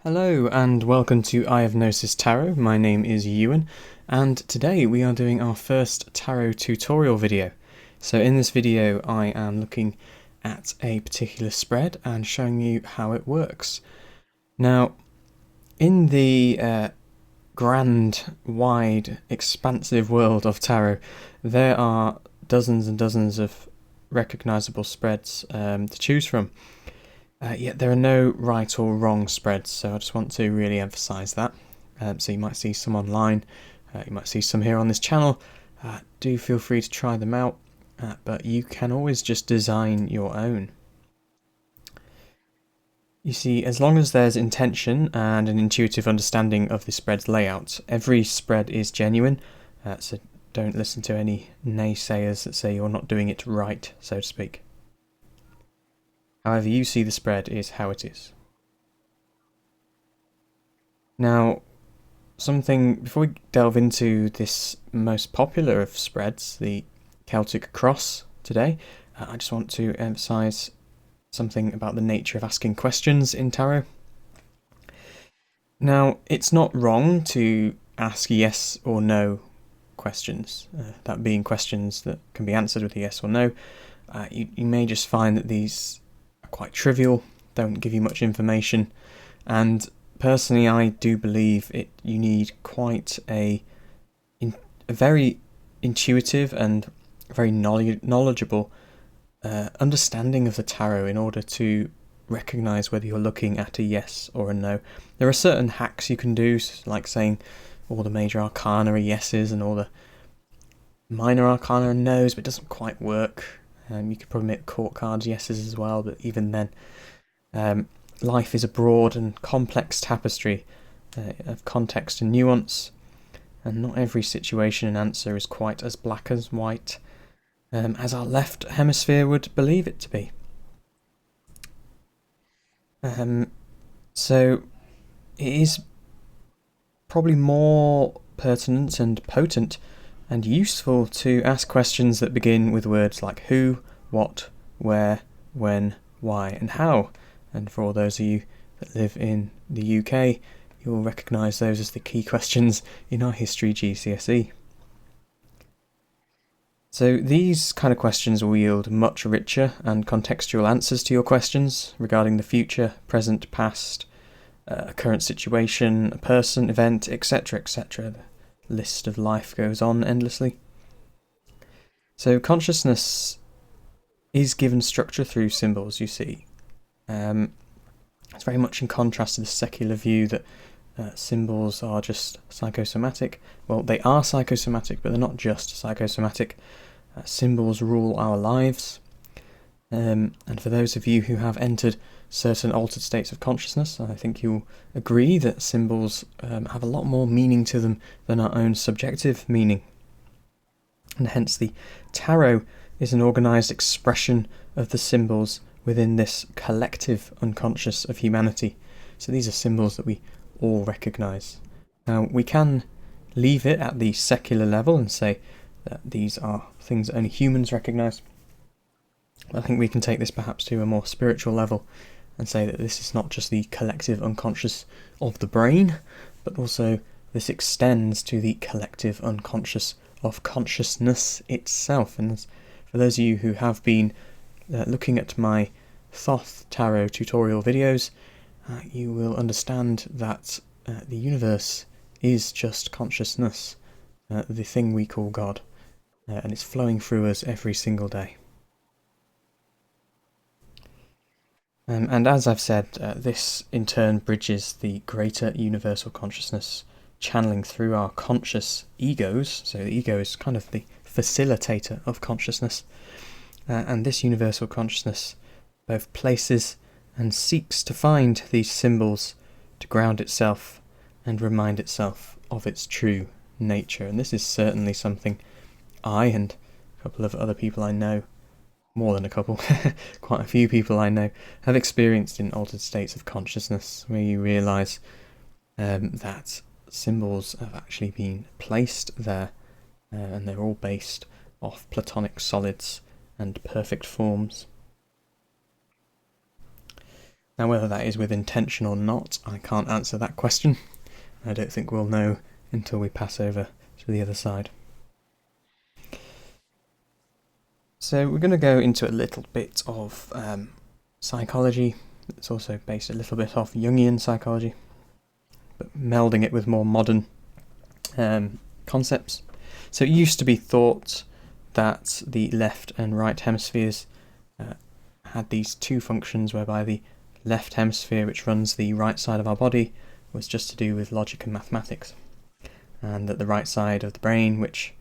Hello and welcome to Untitled Tarot. My name is Ewan and today we are doing our first tarot tutorial video. So in this video I am looking at a particular spread and showing you how it works. Now in the grand, wide, expansive world of tarot there are dozens and dozens of recognisable spreads to choose from. Yet there are no right or wrong spreads, so I just want to really emphasise that. So you might see some online, you might see some here on this channel. Do feel free to try them out, but you can always just design your own. You see, as long as there's intention and an intuitive understanding of the spread's layout, every spread is genuine, so don't listen to any naysayers that say you're not doing it right, so to speak. However you see the spread is how it is. Now, before we delve into this most popular of spreads, the Celtic Cross today, I just want to emphasise something about the nature of asking questions in tarot. Now, it's not wrong to ask yes or no questions, that being questions that can be answered with a yes or no. You may just find that these quite trivial, don't give you much information, and personally I do believe you need quite a very intuitive and very knowledgeable understanding of the tarot in order to recognise whether you're looking at a yes or a no. There are certain hacks you can do, like saying all the major arcana are yeses and all the minor arcana are no's, but it doesn't quite work. You could probably make court cards yeses as well, but even then, life is a broad and complex tapestry of context and nuance, and not every situation and answer is quite as black as white as our left hemisphere would believe it to be. So it is probably more pertinent and potent and useful to ask questions that begin with words like who, what, where, when, why, and how. And for all those of you that live in the UK, you'll recognise those as the key questions in our history GCSE. So these kind of questions will yield much richer and contextual answers to your questions regarding the future, present, past, a current situation, a person, event, etc., etc. List of life goes on endlessly. So consciousness is given structure through symbols, you see. It's very much in contrast to the secular view that symbols are just psychosomatic. Well, they are psychosomatic, but they're not just psychosomatic. Symbols rule our lives. And for those of you who have entered certain altered states of consciousness, I think you'll agree that symbols have a lot more meaning to them than our own subjective meaning. And hence the tarot is an organised expression of the symbols within this collective unconscious of humanity. So these are symbols that we all recognise. Now we can leave it at the secular level and say that these are things that only humans recognise. I think we can take this perhaps to a more spiritual level and say that this is not just the collective unconscious of the brain, but also this extends to the collective unconscious of consciousness itself. And for those of you who have been looking at my Thoth tarot tutorial videos, you will understand that the universe is just consciousness, the thing we call God, and it's flowing through us every single day. And as I've said, this in turn bridges the greater universal consciousness, channeling through our conscious egos. So the ego is kind of the facilitator of consciousness, and this universal consciousness both places and seeks to find these symbols to ground itself and remind itself of its true nature. And this is certainly something I and a couple of other people I know, more than a couple, quite a few people I know, have experienced in altered states of consciousness, where you realise that symbols have actually been placed there, and they're all based off platonic solids and perfect forms. Now, whether that is with intention or not, I can't answer that question. I don't think we'll know until we pass over to the other side. So we're going to go into a little bit of psychology. It's also based a little bit off Jungian psychology, but melding it with more modern concepts. So it used to be thought that the left and right hemispheres had these two functions, whereby the left hemisphere, which runs the right side of our body, was just to do with logic and mathematics, and that the right side of the brain, which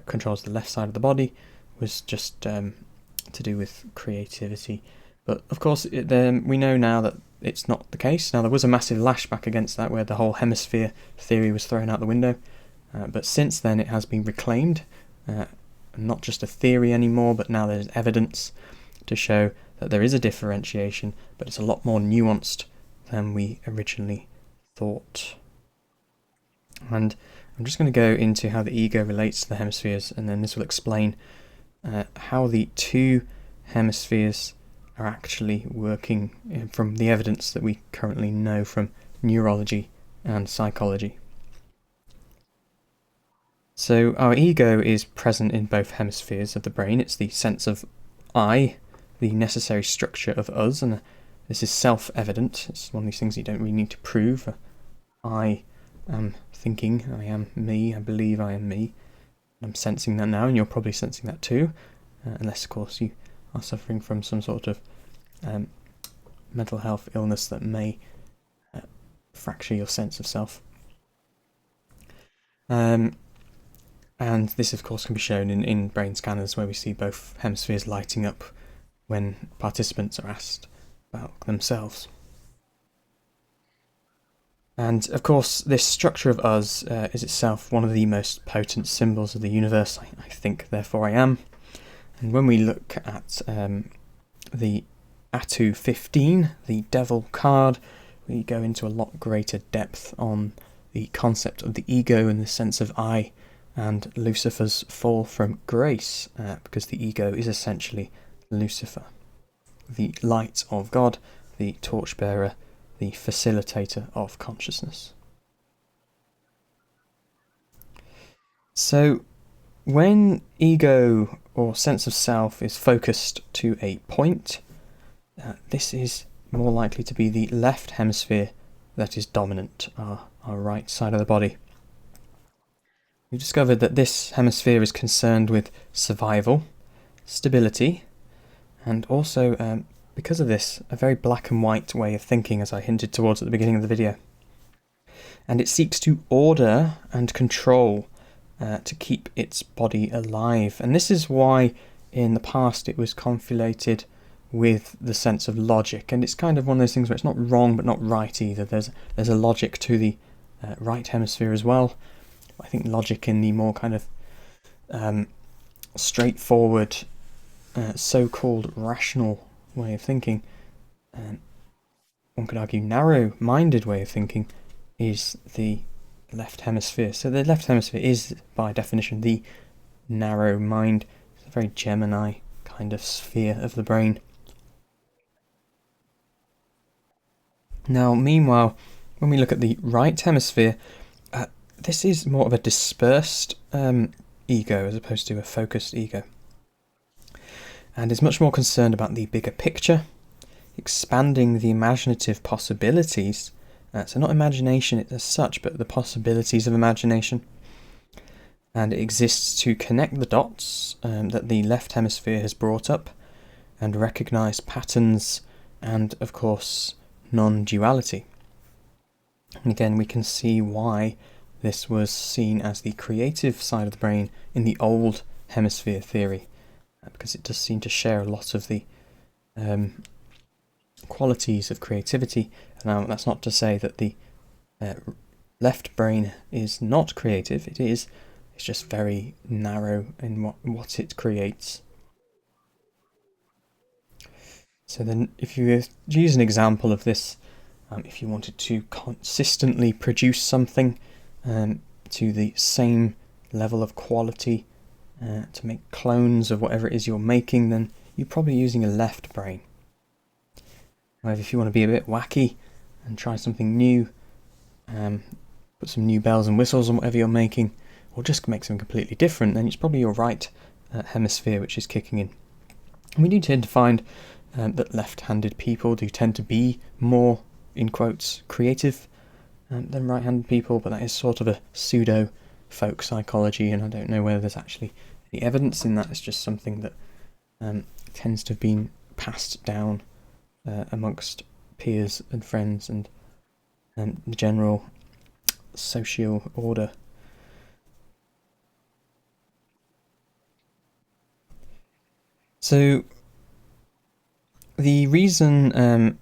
controls the left side of the body, was just to do with creativity. But of course, we know now that it's not the case. Now, there was a massive lashback against that, where the whole hemisphere theory was thrown out the window. But since then, it has been reclaimed, not just a theory anymore, but now there's evidence to show that there is a differentiation, but it's a lot more nuanced than we originally thought. And I'm just going to go into how the ego relates to the hemispheres, and then this will explain how the two hemispheres are actually working from the evidence that we currently know from neurology and psychology. So our ego is present in both hemispheres of the brain. It's the sense of I, the necessary structure of us, and this is self-evident. It's one of these things you don't really need to prove. I am thinking, I am me, I believe I am me. I'm sensing that now, and you're probably sensing that too, unless, of course, you are suffering from some sort of mental health illness that may fracture your sense of self. And this, of course, can be shown in brain scanners, where we see both hemispheres lighting up when participants are asked about themselves. And, of course, this structure of us is itself one of the most potent symbols of the universe. I think, therefore I am. And when we look at the Atu 15, the Devil card, we go into a lot greater depth on the concept of the ego and the sense of I, and Lucifer's fall from grace, because the ego is essentially Lucifer, the light of God, the torchbearer, the facilitator of consciousness. So when ego or sense of self is focused to a point, this is more likely to be the left hemisphere that is dominant, our right side of the body. We've discovered that this hemisphere is concerned with survival, stability, and also, because of this, a very black and white way of thinking, as I hinted towards at the beginning of the video. And it seeks to order and control to keep its body alive. And this is why in the past it was conflated with the sense of logic. And it's kind of one of those things where it's not wrong but not right either. There's a logic to the right hemisphere as well. I think logic in the more kind of straightforward, so-called rational way of thinking, one could argue narrow-minded way of thinking, is the left hemisphere. So the left hemisphere is, by definition, the narrow mind. It's a very Gemini kind of sphere of the brain. Now, meanwhile, when we look at the right hemisphere, this is more of a dispersed ego as opposed to a focused ego, and is much more concerned about the bigger picture, expanding the imaginative possibilities. So not imagination as such, but the possibilities of imagination. And it exists to connect the dots that the left hemisphere has brought up, and recognise patterns and, of course, non-duality. And again, we can see why this was seen as the creative side of the brain in the old hemisphere theory, because it does seem to share a lot of the qualities of creativity. Now, that's not to say that the left brain is not creative. It is. It's just very narrow in what it creates. So then, if you use an example of this, if you wanted to consistently produce something to the same level of quality, to make clones of whatever it is you're making, then you're probably using a left brain. However, if you want to be a bit wacky and try something new, put some new bells and whistles on whatever you're making, or just make something completely different, then it's probably your right hemisphere which is kicking in. And we do tend to find that left-handed people do tend to be more, in quotes, creative than right-handed people, but that is sort of a pseudo folk psychology, and I don't know whether there's actually any evidence in that. It's just something that tends to have been passed down amongst peers and friends and the general social order. So the reason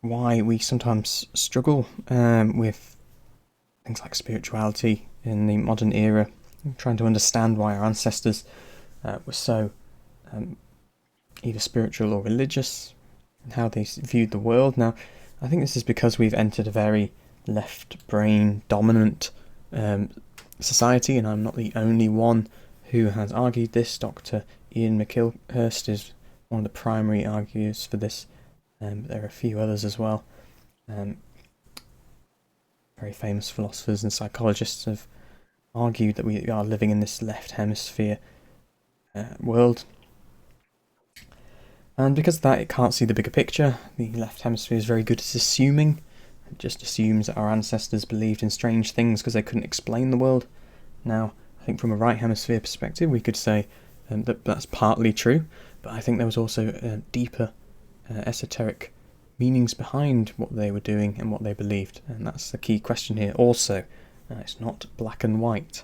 why we sometimes struggle with things like spirituality in the modern era, trying to understand why our ancestors were so either spiritual or religious, and how they viewed the world. Now, I think this is because we've entered a very left-brain dominant society, and I'm not the only one who has argued this. Dr. Ian McIlhurst is one of the primary arguers for this. There are a few others as well. Very famous philosophers and psychologists have argued that we are living in this left hemisphere world. And because of that, it can't see the bigger picture. The left hemisphere is very good at assuming. It just assumes that our ancestors believed in strange things because they couldn't explain the world. Now, I think from a right hemisphere perspective, we could say that that's partly true, but I think there was also deeper esoteric meanings behind what they were doing and what they believed, and that's the key question here also. It's not black and white.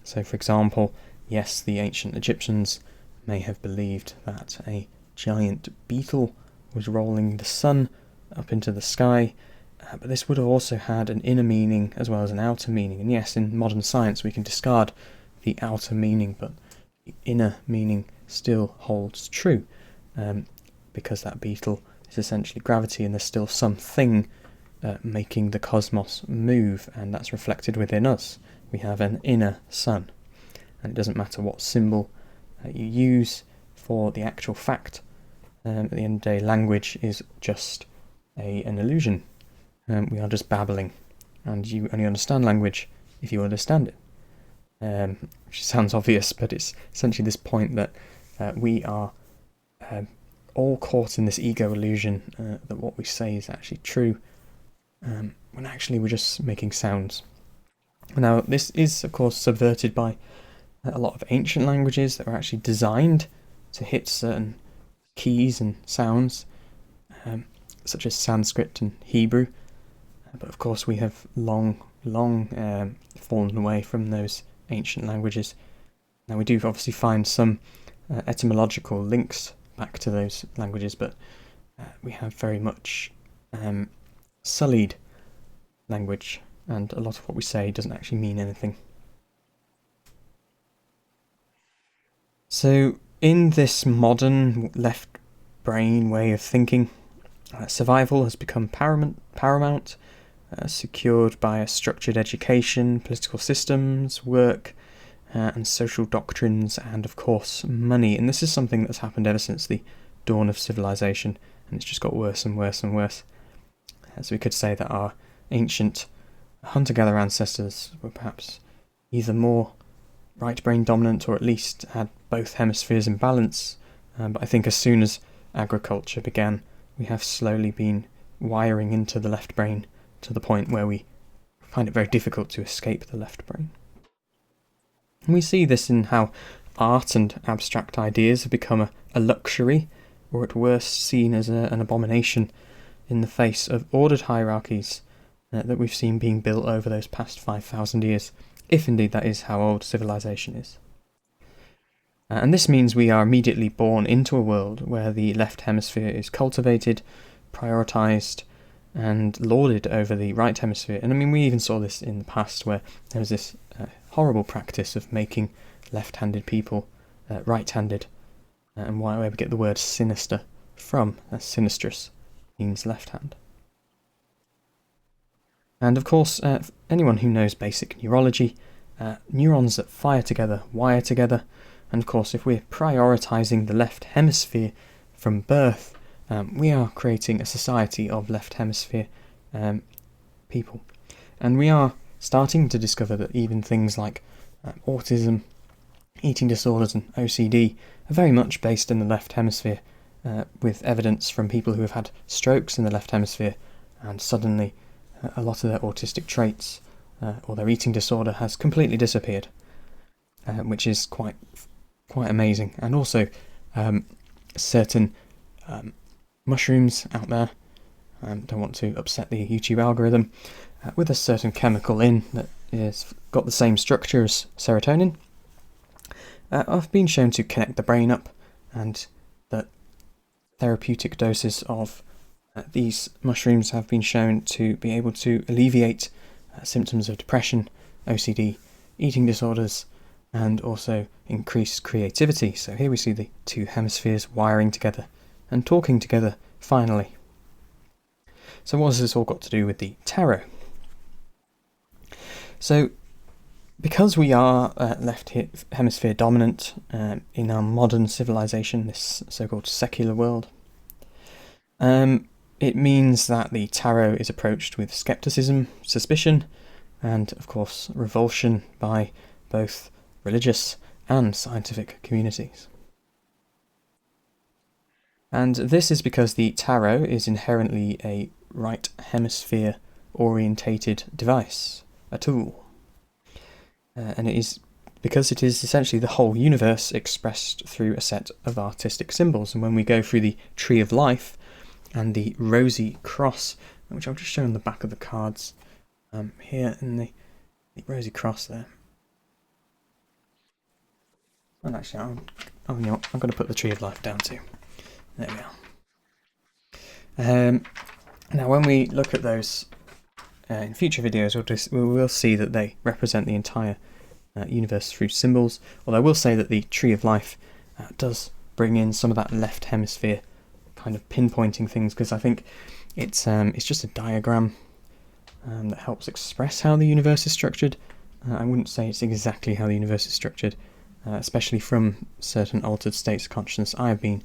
So, for example, yes, the ancient Egyptians may have believed that a giant beetle was rolling the sun up into the sky, but this would have also had an inner meaning as well as an outer meaning. And yes, in modern science we can discard the outer meaning, but the inner meaning still holds true, because that beetle is essentially gravity, and there's still something making the cosmos move, and that's reflected within us. We have an inner sun, and it doesn't matter what symbol you use for the actual fact. At the end of the day, language is just an illusion. We are just babbling, and you only understand language if you understand it. Which sounds obvious, but it's essentially this point that we are all caught in this ego illusion that what we say is actually true, when actually we're just making sounds. Now, this is, of course, subverted by a lot of ancient languages that were actually designed to hit certain keys and sounds, such as Sanskrit and Hebrew. But of course we have long fallen away from those ancient languages. Now, we do obviously find some etymological links back to those languages, but we have very much sullied language, and a lot of what we say doesn't actually mean anything. So in this modern left brain way of thinking, survival has become paramount, secured by a structured education, political systems, work, and social doctrines, and of course money. And this is something that's happened ever since the dawn of civilization, and it's just got worse and worse and worse. So we could say that our ancient hunter-gatherer ancestors were perhaps either more right brain dominant, or at least had both hemispheres in balance, but I think as soon as agriculture began, we have slowly been wiring into the left brain to the point where we find it very difficult to escape the left brain. And we see this in how art and abstract ideas have become a luxury, or at worst seen as an abomination in the face of ordered hierarchies that we've seen being built over those past 5,000 years, if indeed that is how old civilization is. And this means we are immediately born into a world where the left hemisphere is cultivated, prioritised, and lauded over the right hemisphere. And I mean, we even saw this in the past, where there was this horrible practice of making left-handed people right-handed, and where we get the word sinister from. Sinistrus means left hand. And of course, anyone who knows basic neurology, neurons that fire together wire together, and of course if we're prioritising the left hemisphere, from birth, we are creating a society of left hemisphere people. And we are starting to discover that even things like autism, eating disorders and OCD are very much based in the left hemisphere, with evidence from people who have had strokes in the left hemisphere, and suddenly a lot of their autistic traits or their eating disorder has completely disappeared, which is quite amazing. And also certain mushrooms out there, don't want to upset the YouTube algorithm, with a certain chemical in that is got the same structure as serotonin, have been shown to connect the brain up, and that therapeutic doses of these mushrooms have been shown to be able to alleviate symptoms of depression, OCD, eating disorders, and also increase creativity. So here we see the two hemispheres wiring together and talking together finally. So what has this all got to do with the tarot? So because we are left hemisphere dominant in our modern civilization, this so-called secular world, it means that the tarot is approached with skepticism, suspicion, and of course revulsion by both religious and scientific communities. And this is because the tarot is inherently a right hemisphere orientated device, a tool. And it is because it is essentially the whole universe expressed through a set of artistic symbols. And when we go through the Tree of Life and the rosy cross, which I'll just show on the back of the cards here in the rosy cross there. And actually, I'm going to put the Tree of Life down too. There we are. Now, when we look at those in future videos, we will see that they represent the entire universe through symbols. Although I will say that the Tree of Life does bring in some of that left hemisphere kind of pinpointing things, because I think it's just a diagram that helps express how the universe is structured. I wouldn't say it's exactly how the universe is structured, especially from certain altered states of consciousness I have been,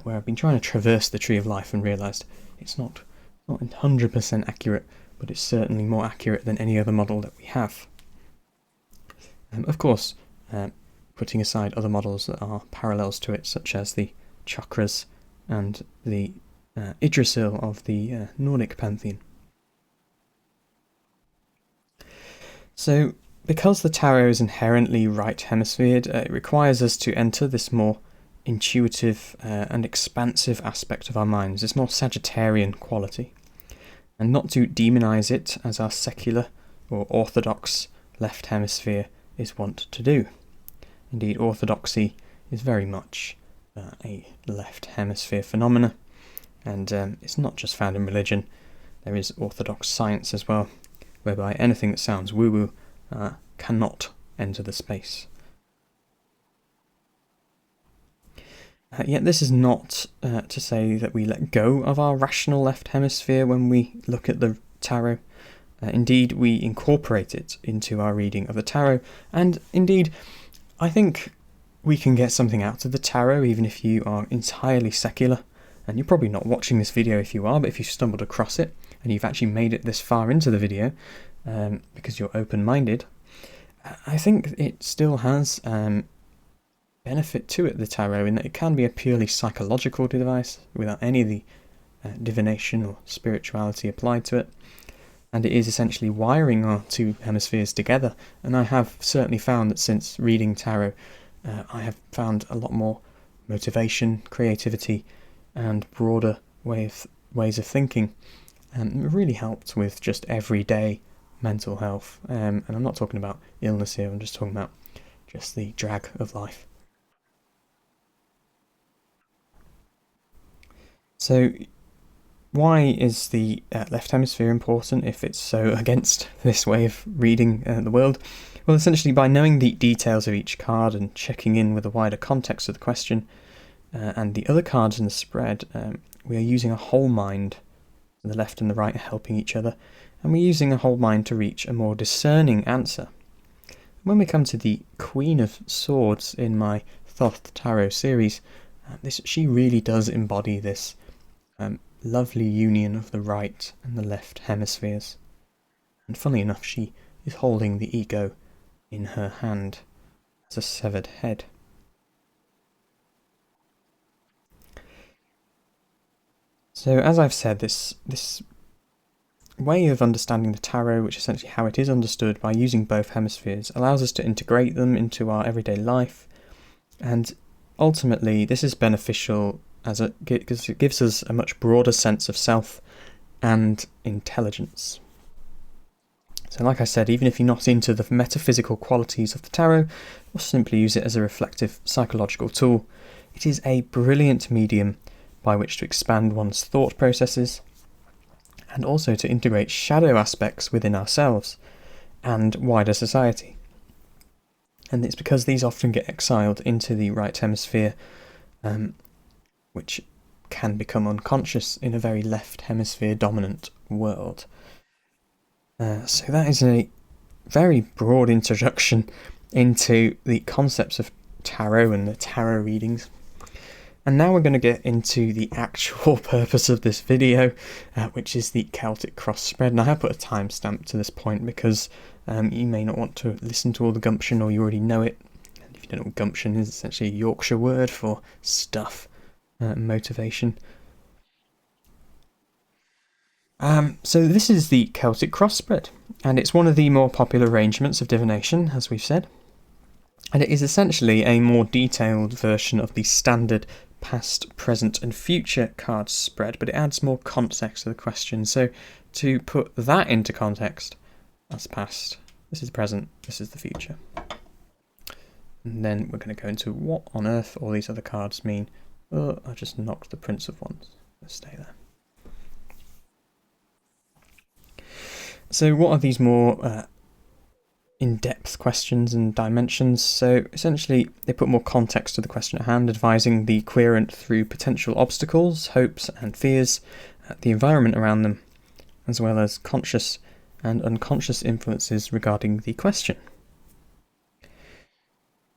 where I've been trying to traverse the Tree of Life and realised it's not 100% accurate, but it's certainly more accurate than any other model that we have. Of course, putting aside other models that are parallels to it, such as the chakras and the Yggdrasil of the Nordic pantheon. So, because the tarot is inherently right hemisphered, it requires us to enter this more intuitive and expansive aspect of our minds, this more Sagittarian quality, and not to demonise it as our secular or orthodox left hemisphere is wont to do. Indeed, orthodoxy is very much a left hemisphere phenomena, and it's not just found in religion. There is orthodox science as well, whereby anything that sounds woo-woo cannot enter the space. Yet this is not to say that we let go of our rational left hemisphere when we look at the tarot. Indeed, we incorporate it into our reading of the tarot, and indeed, I think we can get something out of the tarot even if you are entirely secular. And you're probably not watching this video if you are, but if you stumbled across it and you've actually made it this far into the video because you're open-minded, I think it still has benefit to it, the tarot, in that it can be a purely psychological device without any of the divination or spirituality applied to it. And it is essentially wiring our two hemispheres together. And I have certainly found that since reading tarot, I have found a lot more motivation, creativity, and broader ways of thinking. And it really helped with just everyday mental health. And I'm not talking about illness here, I'm just talking about just the drag of life. So, why is the left hemisphere important if it's so against this way of reading the world? Well, essentially by knowing the details of each card and checking in with the wider context of the question and the other cards in the spread, we are using a whole mind. The left and the right are helping each other, and we're using a whole mind to reach a more discerning answer. When we come to the Queen of Swords in my Thoth Tarot series, She really does embody this lovely union of the right and the left hemispheres. And funnily enough, she is holding the ego in her hand as a severed head. So as I've said, this way of understanding the tarot, which is essentially how it is understood by using both hemispheres, allows us to integrate them into our everyday life, and ultimately this is beneficial because it gives us a much broader sense of self and intelligence. So like I said, even if you're not into the metaphysical qualities of the tarot, or simply use it as a reflective psychological tool, it is a brilliant medium by which to expand one's thought processes, and also to integrate shadow aspects within ourselves and wider society. And it's because these often get exiled into the right hemisphere, which can become unconscious in a very left hemisphere dominant world. So that is a very broad introduction into the concepts of tarot and the tarot readings. And now we're going to get into the actual purpose of this video, which is the Celtic Cross Spread. And I have put a timestamp to this point because you may not want to listen to all the gumption, or you already know it. And if you don't know what gumption is, it's essentially a Yorkshire word for stuff, motivation. So this is the Celtic Cross Spread, and it's one of the more popular arrangements of divination, as we've said. And it is essentially a more detailed version of the standard past, present and future card spread, but it adds more context to the question. So to put that into context, that's past, this is the present, this is the future. And then we're going to go into what on earth all these other cards mean. Oh, I just knocked the Prince of Wands. Let's stay there. So what are these more in-depth questions and dimensions? So essentially they put more context to the question at hand, advising the querent through potential obstacles, hopes and fears, the environment around them, as well as conscious and unconscious influences regarding the question.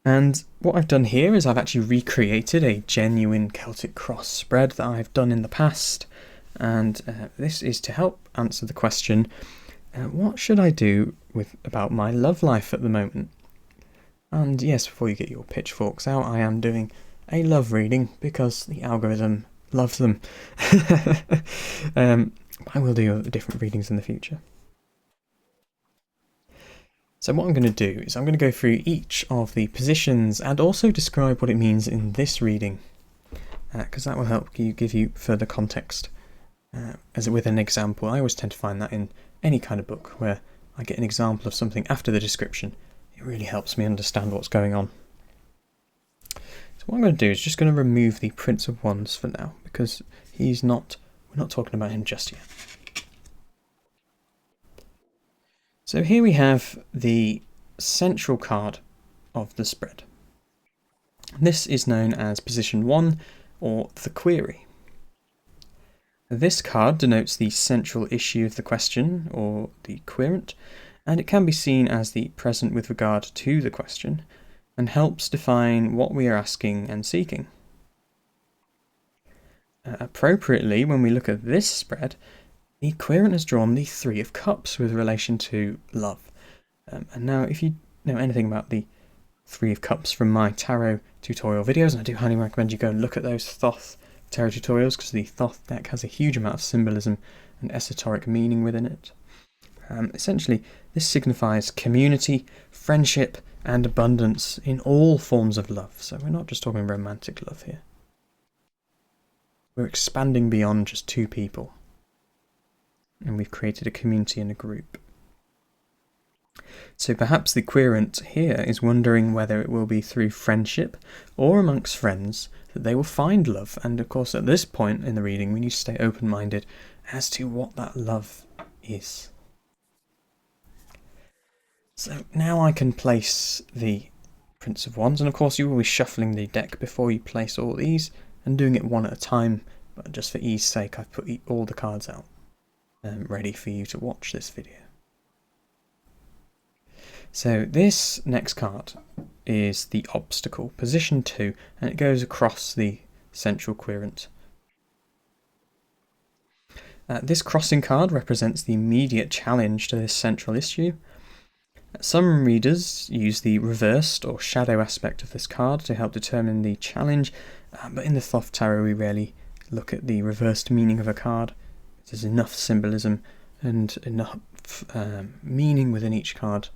And what I've done here is I've actually recreated a genuine Celtic Cross spread that I've done in the past, and this is to help answer the question, what should I do about my love life at the moment? And yes, before you get your pitchforks out, I am doing a love reading because the algorithm loves them. I will do different readings in the future. So what I'm going to do is I'm going to go through each of the positions and also describe what it means in this reading, because that will help give you further context. As with an example, I always tend to find that in any kind of book where I get an example of something after the description, it really helps me understand what's going on. So what I'm going to do is just going to remove the Prince of Wands for now, because we're not talking about him just yet. So here we have the central card of the spread. This is known as position 1, or the query. This card denotes the central issue of the question, or the querent, and it can be seen as the present with regard to the question, and helps define what we are asking and seeking. Appropriately, when we look at this spread, the querent has drawn the Three of Cups with relation to love. And now, if you know anything about the Three of Cups from my tarot tutorial videos, and I do highly recommend you go and look at those Thoth tarot tutorials, because the Thoth deck has a huge amount of symbolism and esoteric meaning within it. Essentially, this signifies community, friendship and abundance in all forms of love. So we're not just talking romantic love here. We're expanding beyond just two people. And we've created a community and a group. So perhaps the querent here is wondering whether it will be through friendship or amongst friends that they will find love. And of course, at this point in the reading, we need to stay open-minded as to what that love is. So now I can place the Prince of Wands, and of course you will be shuffling the deck before you place all these and doing it one at a time, but just for ease sake I've put all the cards out ready for you to watch this video. So this next card is the obstacle, position 2, and it goes across the central querent. This crossing card represents the immediate challenge to this central issue. Some readers use the reversed or shadow aspect of this card to help determine the challenge, but in the throught tarot we rarely look at the reversed meaning of a card. There's enough symbolism and enough meaning within each card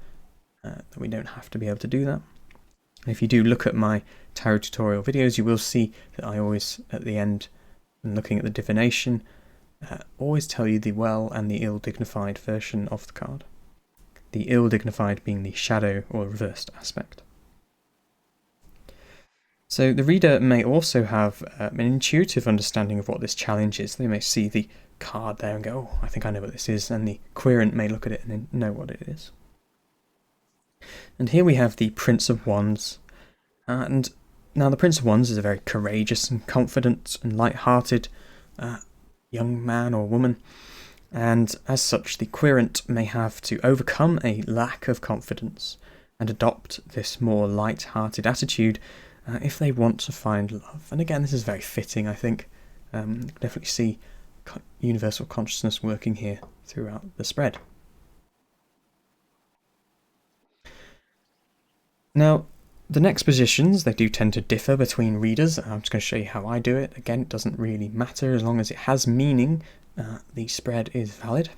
that we don't have to be able to do that. And if you do look at my tarot tutorial videos, you will see that I always, at the end, when looking at the divination, always tell you the well and the ill-dignified version of the card. The ill-dignified being the shadow or reversed aspect. So the reader may also have an intuitive understanding of what this challenge is. They may see the card there and go, oh, I think I know what this is, and the querent may look at it and know what it is. And here we have the Prince of Wands. And now the Prince of Wands is a very courageous and confident and light-hearted young man or woman, and as such the querent may have to overcome a lack of confidence and adopt this more light-hearted attitude if they want to find love. And again, this is very fitting, I think. You can definitely see universal consciousness working here throughout the spread. Now, the next positions, they do tend to differ between readers. I'm just going to show you how I do it. Again, it doesn't really matter as long as it has meaning. The spread is valid.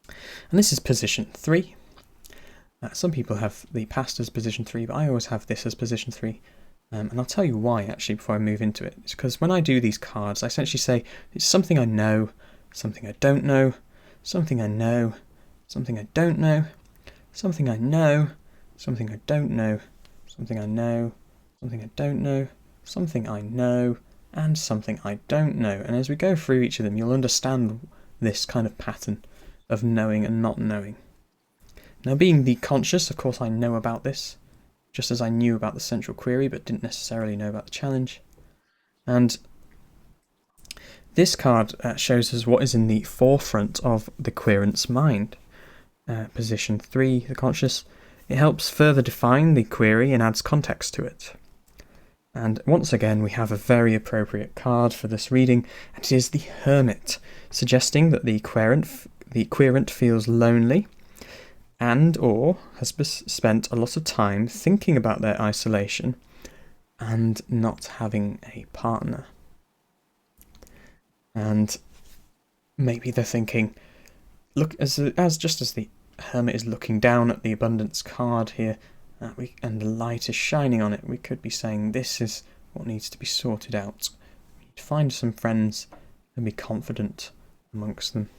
And this is position 3. Some people have the past as position 3, but I always have this as position 3. And I'll tell you why, actually, before I move into it. It's because when I do these cards, I essentially say, it's something I know, something I don't know, something I know, something I don't know, something I know, something I don't know, something I know, something I don't know, something I know, and something I don't know. And as we go through each of them, you'll understand this kind of pattern of knowing and not knowing. Now, being the conscious, of course, I know about this, just as I knew about the central query, but didn't necessarily know about the challenge. And this card shows us what is in the forefront of the querent's mind. Position 3, the conscious. It helps further define the query and adds context to it. And once again, we have a very appropriate card for this reading, and it is the Hermit, suggesting that the querent feels lonely and or has spent a lot of time thinking about their isolation and not having a partner. And maybe they're thinking, look, as just as the Hermit is looking down at the abundance card here, and the light is shining on it, we could be saying this is what needs to be sorted out. We need to find some friends and be confident amongst them.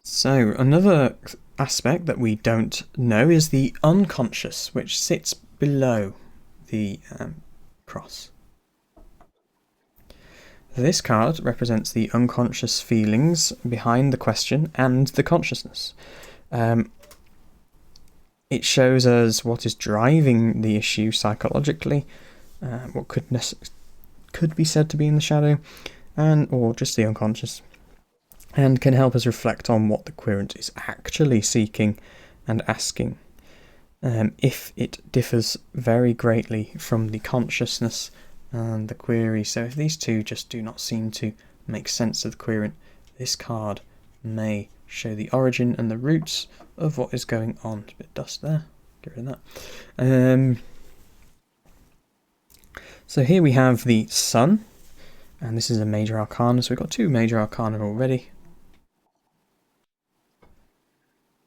So another aspect that we don't know is the unconscious, which sits below the cross. This card represents the unconscious feelings behind the question and the consciousness. It shows us what is driving the issue psychologically, what could be said to be in the shadow, or just the unconscious, and can help us reflect on what the querent is actually seeking and asking, if it differs very greatly from the consciousness and the query. So if these two just do not seem to make sense to the querent, this card may show the origin and the roots of what is going on. There's a bit of dust there, get rid of that. So here we have the Sun, and this is a major arcana, so we've got 2 major arcana already.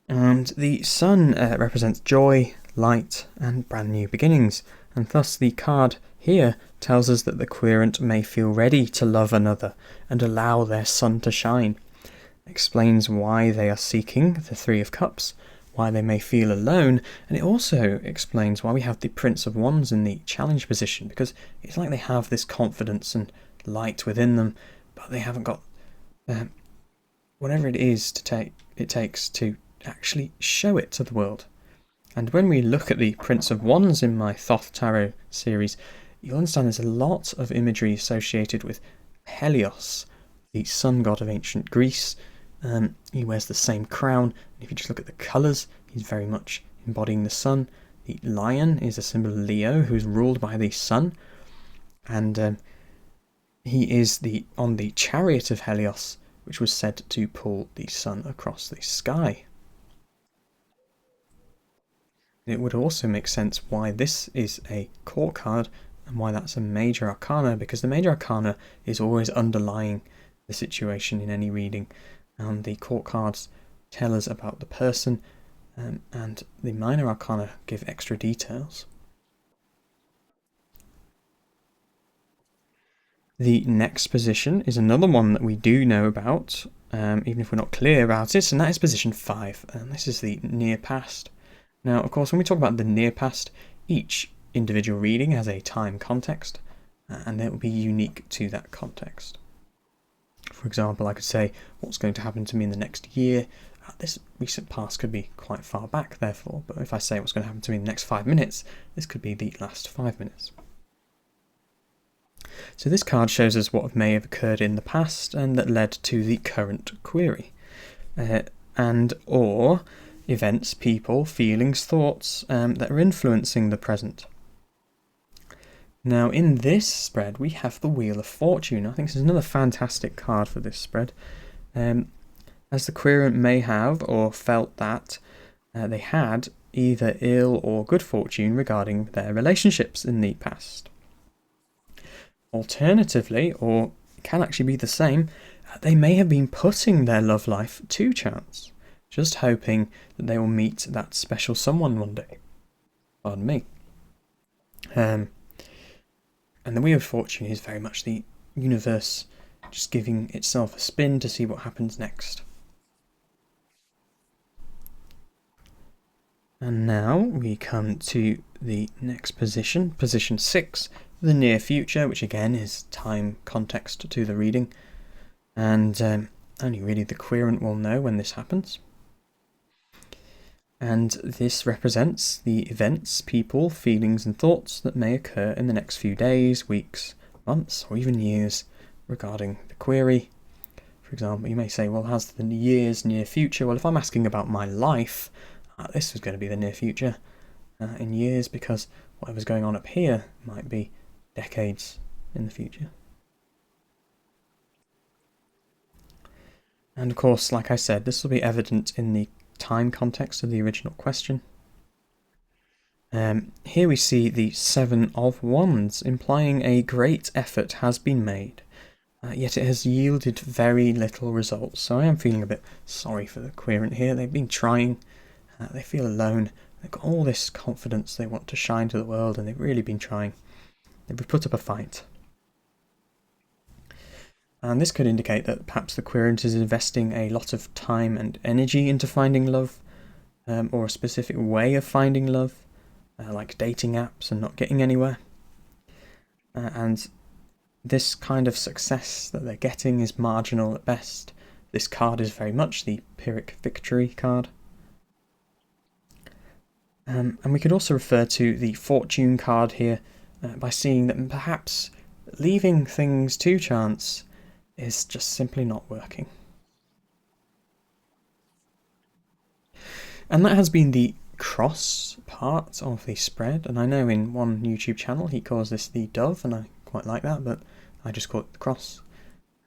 And the Sun represents joy, light, and brand new beginnings, and thus the card here tells us that the querent may feel ready to love another and allow their sun to shine. It explains why they are seeking the 3 of Cups, why they may feel alone, and it also explains why we have the Prince of Wands in the challenge position, because it's like they have this confidence and light within them, but they haven't got whatever it is it takes to actually show it to the world. And when we look at the Prince of Wands in my Throught Tarot series, you'll understand there's a lot of imagery associated with Helios, the sun god of ancient Greece. He wears the same crown, and if you just look at the colours, he's very much embodying the sun. The lion is a symbol of Leo, who's ruled by the sun, and he is on the chariot of Helios, which was said to pull the sun across the sky. It would also make sense why this is a court card and why that's a major arcana, because the major arcana is always underlying the situation in any reading, and the court cards tell us about the person, and the minor arcana give extra details. The next position is another one that we do know about, even if we're not clear about it, and that is position 5, and this is the near past. Now, of course, when we talk about the near past, each individual reading has a time context, and it will be unique to that context. For example, I could say, what's going to happen to me in the next year? This recent past could be quite far back, therefore, but if I say what's going to happen to me in the next 5 minutes, this could be the last 5 minutes. So this card shows us what may have occurred in the past and that led to the current query, and or events, people, feelings, thoughts that are influencing the present. Now in this spread we have the Wheel of Fortune. I think this is another fantastic card for this spread, as the querent may have or felt that they had either ill or good fortune regarding their relationships in the past. Alternatively, or it can actually be the same, they may have been putting their love life to chance, just hoping that they will meet that special someone one day. Pardon me. And the Wheel of Fortune is very much the universe just giving itself a spin to see what happens next. And now we come to the next position, position 6, the near future, which again is time context to the reading, and only really the querent will know when this happens. And this represents the events, people, feelings and thoughts that may occur in the next few days, weeks, months or even years regarding the query. For example, you may say, well, how's the year's near future? Well, if I'm asking about my life, this is going to be the near future in years, because whatever's going on up here might be decades in the future. And of course, like I said, this will be evident in the time context of the original question. Here we see the 7 of Wands, implying a great effort has been made, yet it has yielded very little results. So I am feeling a bit sorry for the querent here. They've been trying, they feel alone, they've got all this confidence they want to shine to the world, and they've really been trying. They've put up a fight. And this could indicate that perhaps the querent is investing a lot of time and energy into finding love, or a specific way of finding love, like dating apps and not getting anywhere. And this kind of success that they're getting is marginal at best. This card is very much the Pyrrhic victory card. And we could also refer to the fortune card here by seeing that perhaps leaving things to chance is just simply not working. And that has been the cross part of the spread, and I know in one YouTube channel he calls this the dove, and I quite like that, but I just call it the cross.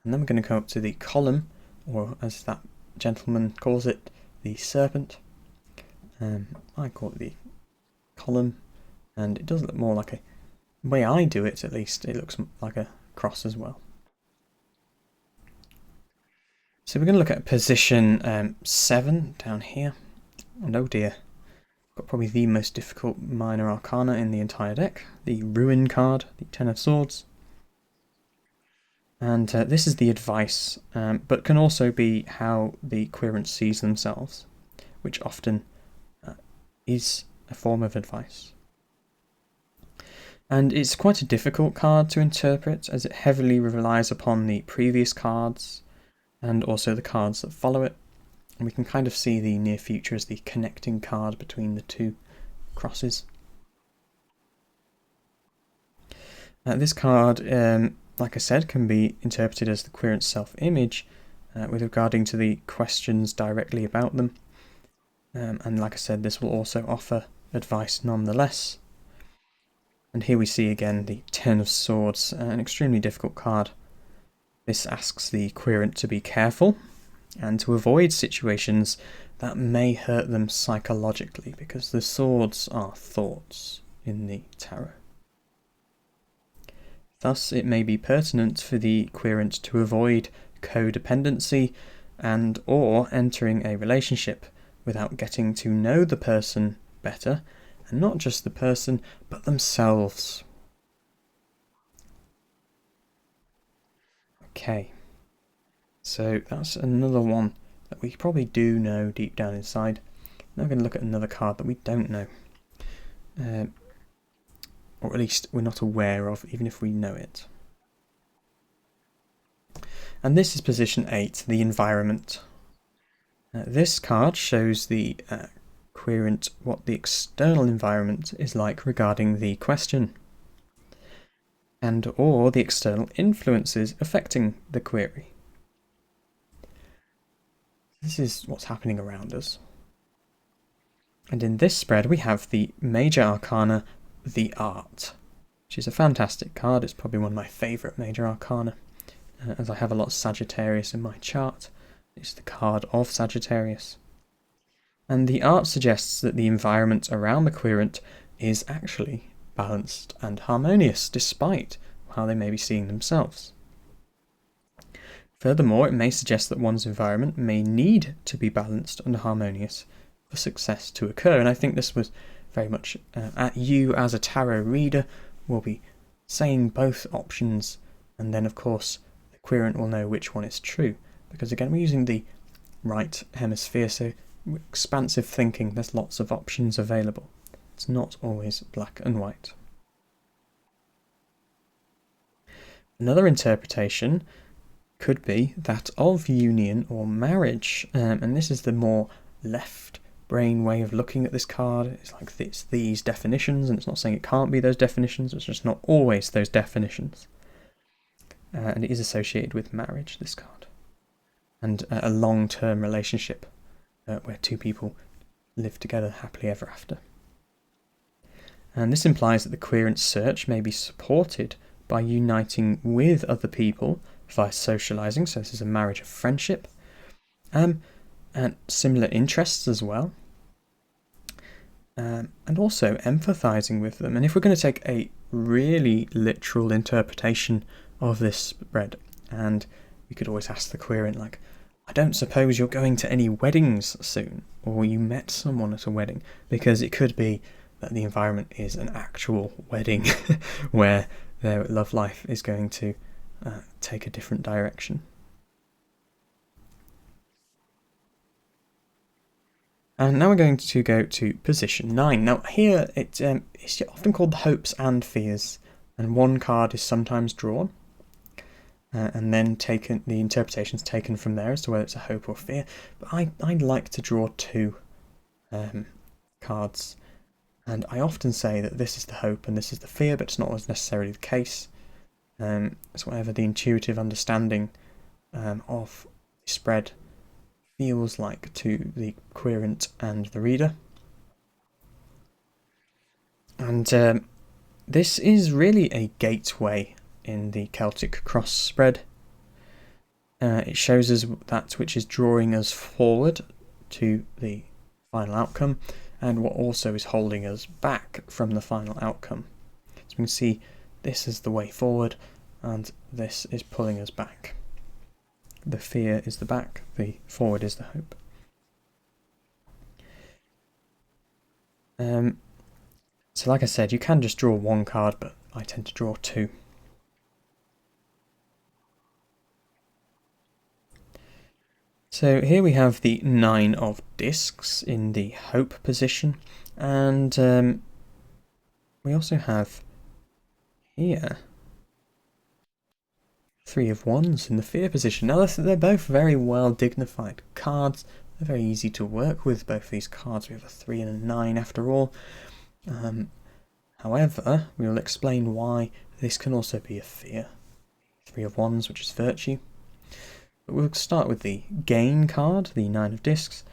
And then we're going to go up to the column, or as that gentleman calls it, the serpent. I call it the column, and it does look more like the way I do it at least, it looks like a cross as well. So we're going to look at position 7 down here, and oh dear, got probably the most difficult minor arcana in the entire deck, the Ruin card, the 10 of Swords. And this is the advice, but can also be how the querent sees themselves, which often is a form of advice. And it's quite a difficult card to interpret, as it heavily relies upon the previous cards and also the cards that follow it. And we can kind of see the near future as the connecting card between the two crosses. This card, like I said, can be interpreted as the querent self-image with regarding to the questions directly about them. And like I said, this will also offer advice nonetheless. And here we see again the Ten of Swords, an extremely difficult card. This asks the querent to be careful and to avoid situations that may hurt them psychologically, because the swords are thoughts in the tarot. Thus, it may be pertinent for the querent to avoid codependency and or entering a relationship without getting to know the person better, and not just the person, but themselves. Okay, so that's another one that we probably do know deep down inside. Now we're going to look at another card that we don't know. Or at least we're not aware of, even if we know it. And this is position 8, the environment. This card shows the querent what the external environment is like regarding the question, and or the external influences affecting the query. This is what's happening around us. And in this spread we have the major arcana, the Art, which is a fantastic card. It's probably one of my favourite major arcana, as I have a lot of Sagittarius in my chart. It's the card of Sagittarius. And the Art suggests that the environment around the querent is actually balanced and harmonious, despite how they may be seeing themselves. Furthermore, it may suggest that one's environment may need to be balanced and harmonious for success to occur. And I think this was very much at you as a tarot reader will be saying both options, and then of course the querent will know which one is true, because again we're using the right hemisphere, so expansive thinking, there's lots of options available. It's not always black and white. Another interpretation could be that of union or marriage, and this is the more left brain way of looking at this card. It's like it's these definitions, and it's not saying it can't be those definitions, it's just not always those definitions. And it is associated with marriage, this card, and a long-term relationship where two people live together happily ever after. And this implies that the querent search may be supported by uniting with other people via socializing, so this is a marriage of friendship, and similar interests as well, and also empathizing with them. And if we're going to take a really literal interpretation of this spread, and we could always ask the querent, like, I don't suppose you're going to any weddings soon, or you met someone at a wedding, because it could be that the environment is an actual wedding where their love life is going to take a different direction. And now we're going to go to position 9. Now here it's often called the hopes and fears, and one card is sometimes drawn and then taken, the interpretation's taken from there as to whether it's a hope or fear. But I like to draw two cards, and I often say that this is the hope and this is the fear, but it's not always necessarily the case. It's whatever the intuitive understanding of the spread feels like to the querent and the reader. And this is really a gateway in the Celtic Cross Spread. It shows us that which is drawing us forward to the final outcome, and what also is holding us back from the final outcome. So we can see this is the way forward, and this is pulling us back. The fear is the back, the forward is the hope. So like I said, you can just draw one card, but I tend to draw two. So here we have the 9 of discs in the hope position, and we also have here 3 of wands in the fear position. Now they're both very well dignified cards. They're very easy to work with, both these cards. We have a 3 and a 9 after all. However, we will explain why this can also be a fear. 3 of wands, which is virtue. But we'll start with the gain card, the 9 of discs.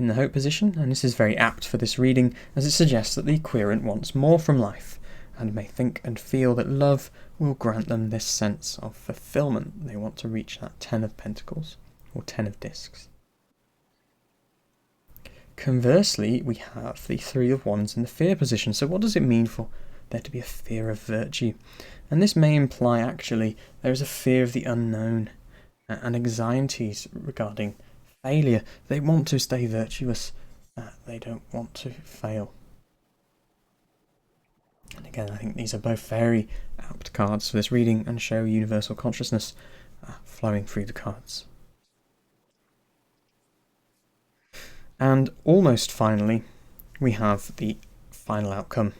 in the hope position, and this is very apt for this reading as it suggests that the querent wants more from life and may think and feel that love will grant them this sense of fulfillment. They want to reach that 10 of Pentacles, or 10 of Discs. Conversely, we have the 3 of Wands in the fear position. So what does it mean for there to be a fear of virtue? And this may imply actually there is a fear of the unknown and anxieties regarding failure. They want to stay virtuous. They don't want to fail. And again, I think these are both very apt cards for this reading and show universal consciousness flowing through the cards. And almost finally, we have the final outcome,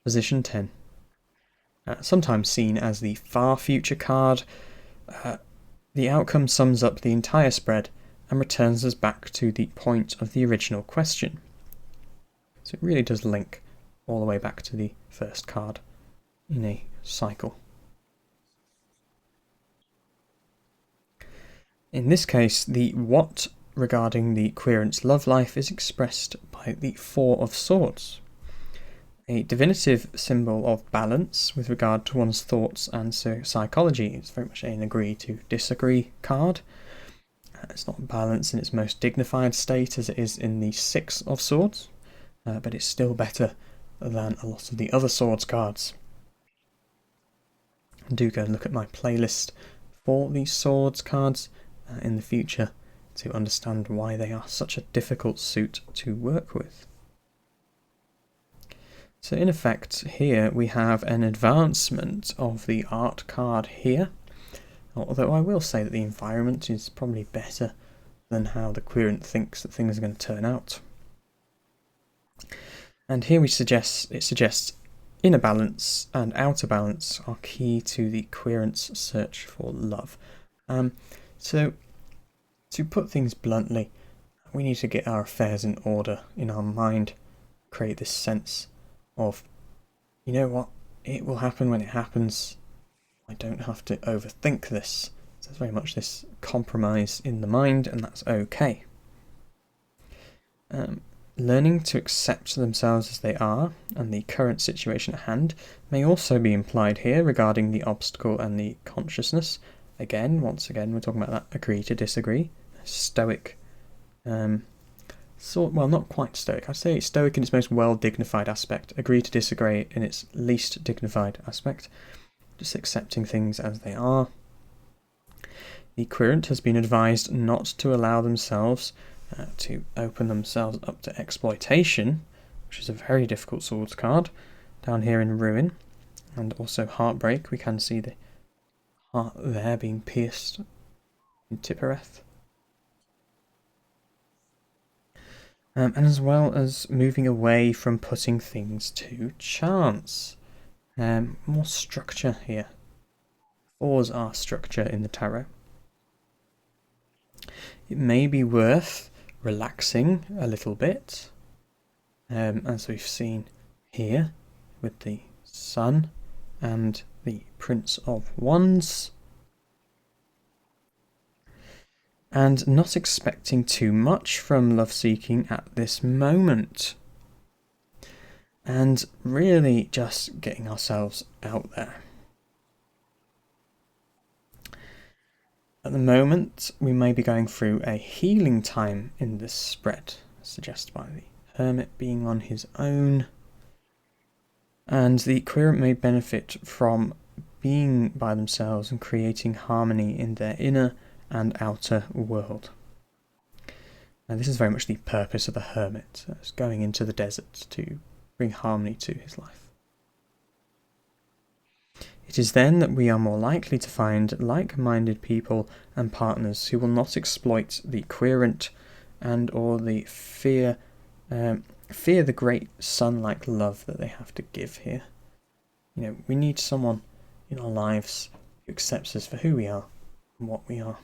position 10. Sometimes seen as the far future card, the outcome sums up the entire spread and returns us back to the point of the original question. So it really does link all the way back to the first card in a cycle. In this case, the what regarding the querent's love life is expressed by the 4 of Swords, a divinative symbol of balance with regard to one's thoughts and psychology. It's very much an agree to disagree card. It's not balanced in its most dignified state as it is in the 6 of Swords, but it's still better than a lot of the other Swords cards. Do go and look at my playlist for these Swords cards in the future to understand why they are such a difficult suit to work with. So in effect here we have an advancement of the art card here, although I will say that the environment is probably better than how the querent thinks that things are going to turn out. And here it suggests inner balance and outer balance are key to the querent's search for love. So to put things bluntly, we need to get our affairs in order in our mind, create this sense of, you know what, it will happen when it happens. I don't have to overthink this. So it's very much this compromise in the mind, and that's okay. Learning to accept themselves as they are and the current situation at hand may also be implied here regarding the obstacle and the consciousness. Once again, we're talking about that agree to disagree. Stoic, well, not quite stoic. I'd say stoic in its most well-dignified aspect, agree to disagree in its least dignified aspect, just accepting things as they are. The querent has been advised not to allow themselves to open themselves up to exploitation, which is a very difficult Swords card, down here in Ruin, and also Heartbreak. We can see the heart there being pierced in Tippereth. And as well as moving away from putting things to chance. More structure here. 4s are structure in the tarot. It may be worth relaxing a little bit, as we've seen here with the Sun and the Prince of Wands. And not expecting too much from love-seeking at this moment. And really just getting ourselves out there. At the moment, we may be going through a healing time in this spread, suggested by the Hermit being on his own. And the querent may benefit from being by themselves and creating harmony in their inner and outer world. And this is very much the purpose of the Hermit, as going into the desert to bring harmony to his life. It is then that we are more likely to find like-minded people and partners who will not exploit the querent and or the fear the great sun-like love that they have to give here. You know, we need someone in our lives who accepts us for who we are and what we are.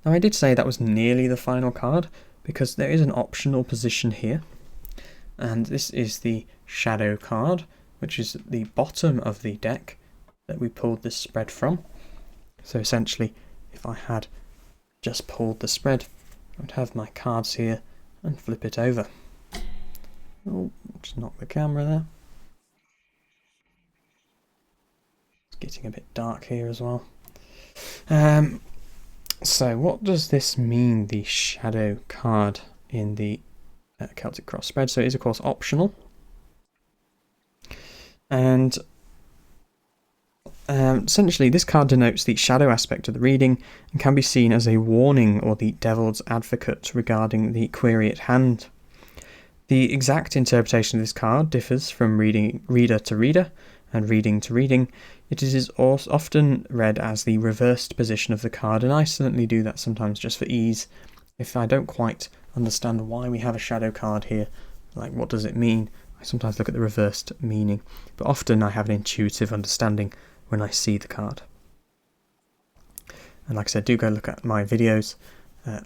Now, I did say that was nearly the final card because there is an optional position here, and this is the Shadow card, which is at the bottom of the deck that we pulled this spread from. So essentially, if I had just pulled the spread I'd have my cards here and flip it over. Oh, just knock the camera there. It's getting a bit dark here as well. So what does this mean, the shadow card in the Celtic Cross Spread? So it is of course optional, and essentially this card denotes the shadow aspect of the reading and can be seen as a warning or the devil's advocate regarding the query at hand. The exact interpretation of this card differs from reader to reader and reading to reading. It is often read as the reversed position of the card, and I certainly do that sometimes just for ease. If I don't quite understand why we have a shadow card here, like what does it mean, I sometimes look at the reversed meaning, but often I have an intuitive understanding when I see the card. And like I said, do go look at my videos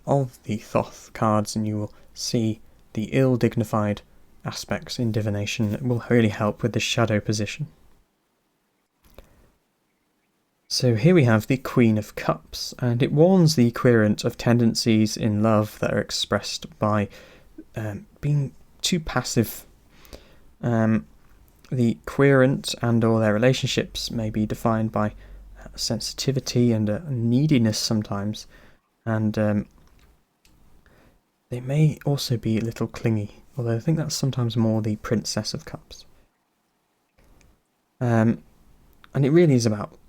of the Thoth cards and you will see the ill-dignified aspects in divination that will really help with the shadow position. So here we have the Queen of Cups, and it warns the querent of tendencies in love that are expressed by being too passive. The querent and or their relationships may be defined by sensitivity and neediness sometimes, and they may also be a little clingy, although I think that's sometimes more the Princess of Cups. And it really is about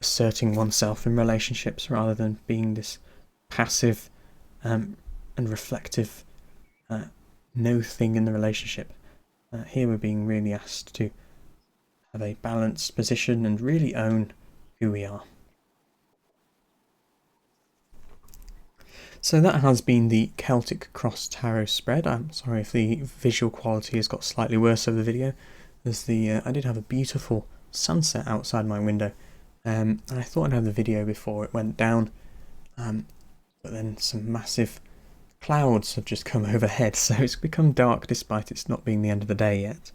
asserting oneself in relationships rather than being this passive and reflective no thing in the relationship. Here we're being really asked to have a balanced position and really own who we are. So that has been the Celtic Cross Tarot Spread. I'm sorry if the visual quality has got slightly worse over the video. There's I did have a beautiful sunset outside my window, and I thought I'd have the video before it went down, but then some massive clouds have just come overhead, so it's become dark despite it's not being the end of the day yet.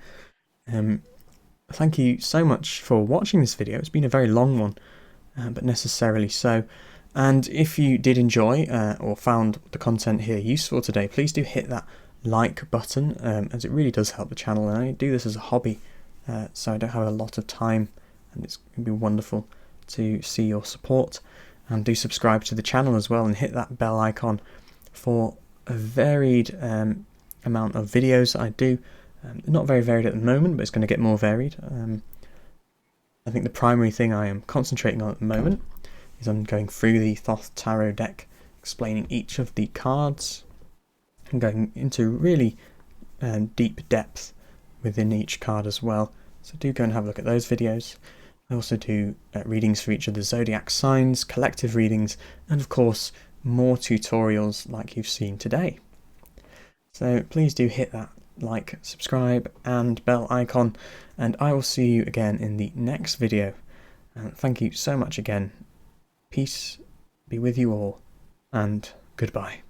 Thank you so much for watching this video. It's been a very long one, but necessarily so. And if you did enjoy or found the content here useful today, please do hit that like button, as it really does help the channel. And I do this as a hobby, so I don't have a lot of time, and it's going to be wonderful to see your support. And do subscribe to the channel as well, and hit that bell icon for a varied amount of videos that I do. Not very varied at the moment, but it's going to get more varied. I think the primary thing I am concentrating on at the moment is I'm going through the Thoth Tarot deck, explaining each of the cards and going into really deep depth within each card as well. So do go and have a look at those videos. I also do readings for each of the zodiac signs, collective readings, and of course more tutorials like you've seen today. So please do hit that like, subscribe and bell icon, and I will see you again in the next video. Thank you so much again. Peace be with you all, and goodbye.